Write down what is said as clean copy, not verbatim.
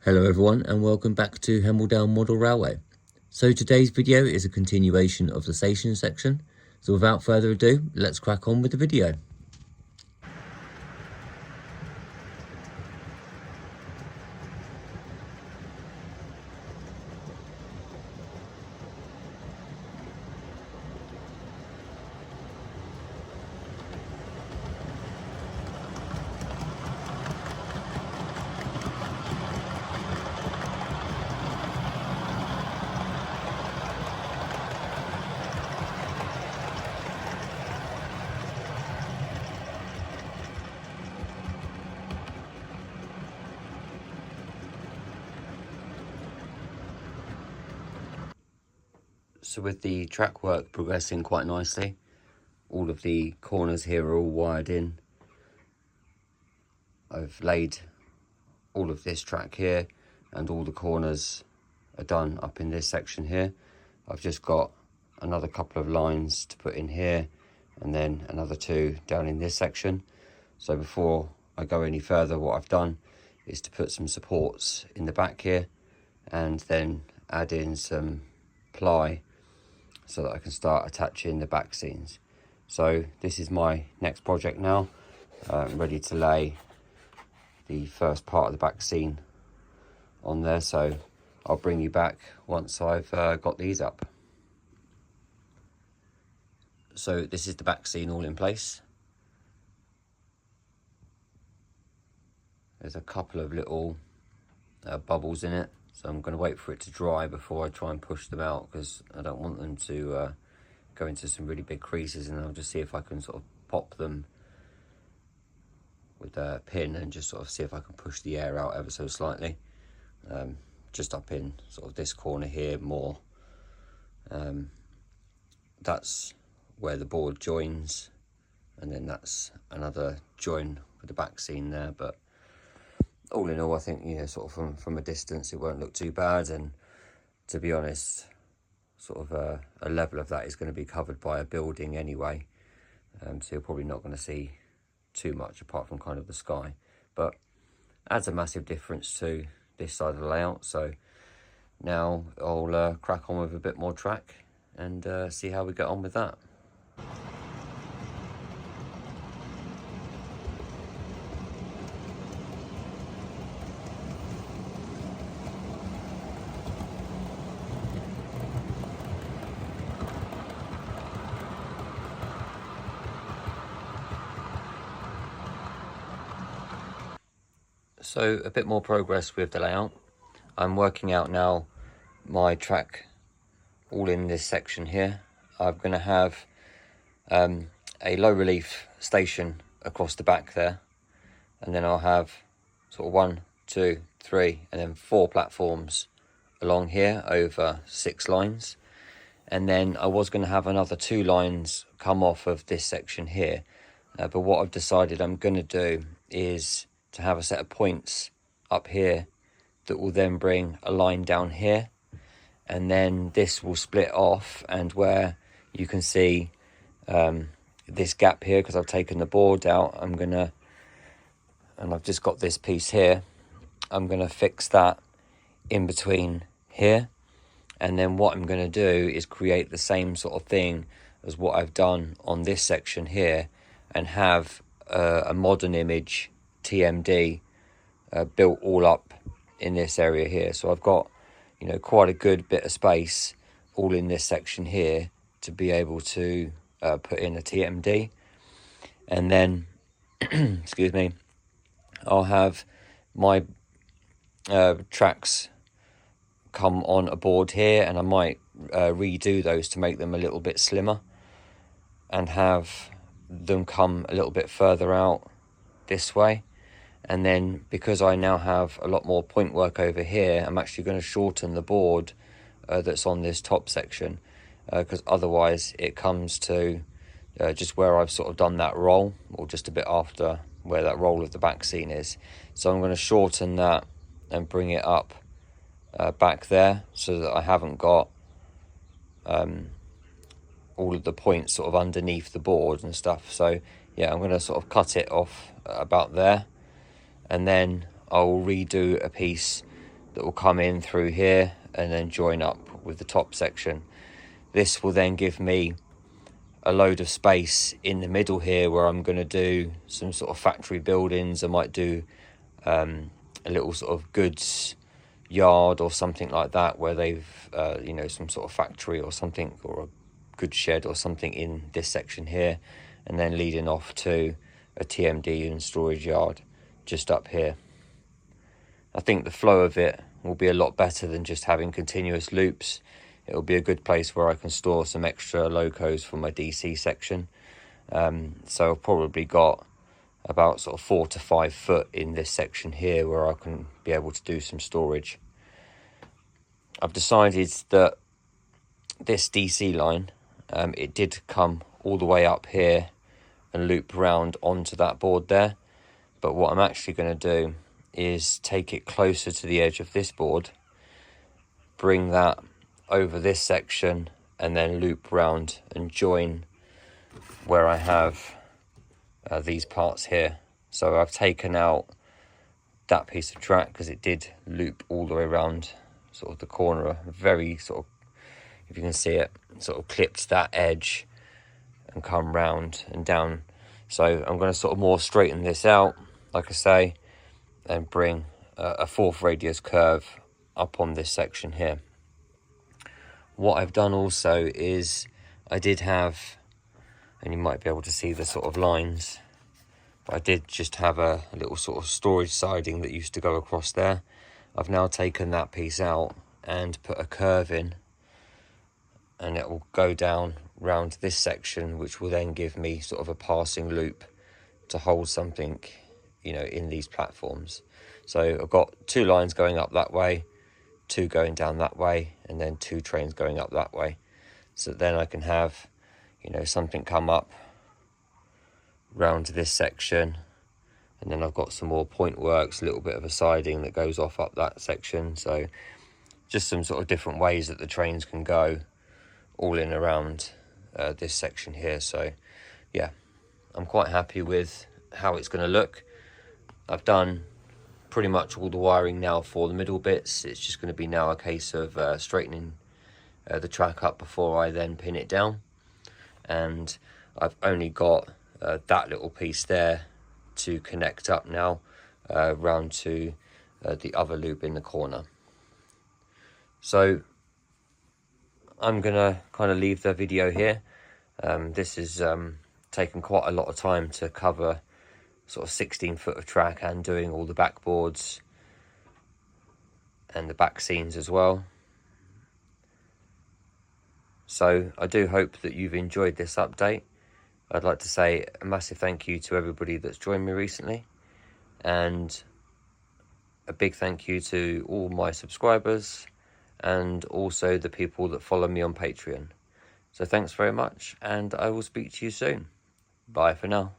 Hello everyone and welcome back to Hemel-Down Model Railway. So today's video is a continuation of the station section. So without further ado, let's crack on with the video. So with the track work progressing quite nicely, all of the corners here are all wired in. I've laid all of this track here and all the corners are done up in this section here. I've just got another couple of lines to put in here and then another two down in this section. So before I go any further, what I've done is to put some supports in the back here and then add in some ply so that I can start attaching the back scenes. So this is my next project now. I'm ready to lay the first part of the back scene on there, so I'll bring you back once I've got these up. So this is the back scene all in place. There's a couple of little bubbles in it, so I'm going to wait for it to dry before I try and push them out, because I don't want them to go into some really big creases, and I'll just see if I can sort of pop them with a pin and just sort of see if I can push the air out ever so slightly. Just up in sort of this corner here more. That's where the board joins, and then that's another join with the back scene there, but all in all, I think, you know, sort of from a distance, it won't look too bad. And to be honest, sort of a level of that is going to be covered by a building anyway. So you're probably not going to see too much apart from kind of the sky. But adds a massive difference to this side of the layout. So now I'll crack on with a bit more track and see how we get on with that. So a bit more progress with the layout. I'm working out now my track all in this section here. I'm going to have a low relief station across the back there, and then I'll have sort of 1, 2, 3 and then 4 platforms along here over 6 lines. And then I was going to have another 2 lines come off of this section here, but what I've decided I'm going to do is to have a set of points up here that will then bring a line down here, and then this will split off, and where you can see this gap here, because I've taken the board out, and I've just got this piece here, I'm gonna fix that in between here, and then what I'm gonna do is create the same sort of thing as what I've done on this section here, and have a modern image TMD built all up in this area here. So I've got, you know, quite a good bit of space all in this section here to be able to put in a TMD. And then excuse me, I'll have my tracks come on a board here, and I might redo those to make them a little bit slimmer and have them come a little bit further out this way. And then because I now have a lot more point work over here, I'm actually going to shorten the board that's on this top section, because otherwise it comes to just where I've sort of done that roll, or just a bit after where that roll of the back scene is. So I'm going to shorten that and bring it up back there, so that I haven't got all of the points sort of underneath the board and stuff. So yeah, I'm going to sort of cut it off about there, and then I'll redo a piece that will come in through here and then join up with the top section. This will then give me a load of space in the middle here where I'm going to do some sort of factory buildings. I might do a little sort of goods yard or something like that, where they've you know, some sort of factory or something, or a goods shed or something in this section here, and then leading off to a TMD and storage yard just up here. I think the flow of it will be a lot better than just having continuous loops. It'll be a good place where I can store some extra locos for my DC section. So I've probably got about sort of 4 to 5 foot in this section here where I can be able to do some storage. I've decided that this DC line, it did come all the way up here and loop round onto that board there. But what I'm actually going to do is take it closer to the edge of this board, bring that over this section, and then loop round and join where I have these parts here. So I've taken out that piece of track because it did loop all the way around sort of the corner, very sort of, if you can see it, sort of clipped that edge and come round and down. So I'm going to sort of more straighten this out, like I say, and bring a 4th radius curve up on this section here. What I've done also is I did have, and you might be able to see the sort of lines, but I did just have a little sort of storage siding that used to go across there. I've now taken that piece out and put a curve in, and it will go down round this section, which will then give me sort of a passing loop to hold something, you know, in these platforms. So I've got 2 lines going up that way, 2 going down that way, and then 2 trains going up that way. So then I can have, you know, something come up round to this section, and then I've got some more point works, a little bit of a siding that goes off up that section. So just some sort of different ways that the trains can go all in around this section here. So yeah, I'm quite happy with how it's going to look. I've done pretty much all the wiring now for the middle bits. It's just going to be now a case of straightening the track up before I then pin it down. And I've only got that little piece there to connect up now round to the other loop in the corner. So I'm gonna kind of leave the video here. This is taken quite a lot of time to cover sort of 16 foot of track and doing all the backboards and the back scenes as well. So I do hope that you've enjoyed this update. I'd like to say a massive thank you to everybody that's joined me recently, and a big thank you to all my subscribers and also the people that follow me on Patreon. So thanks very much, and I will speak to you soon. Bye for now.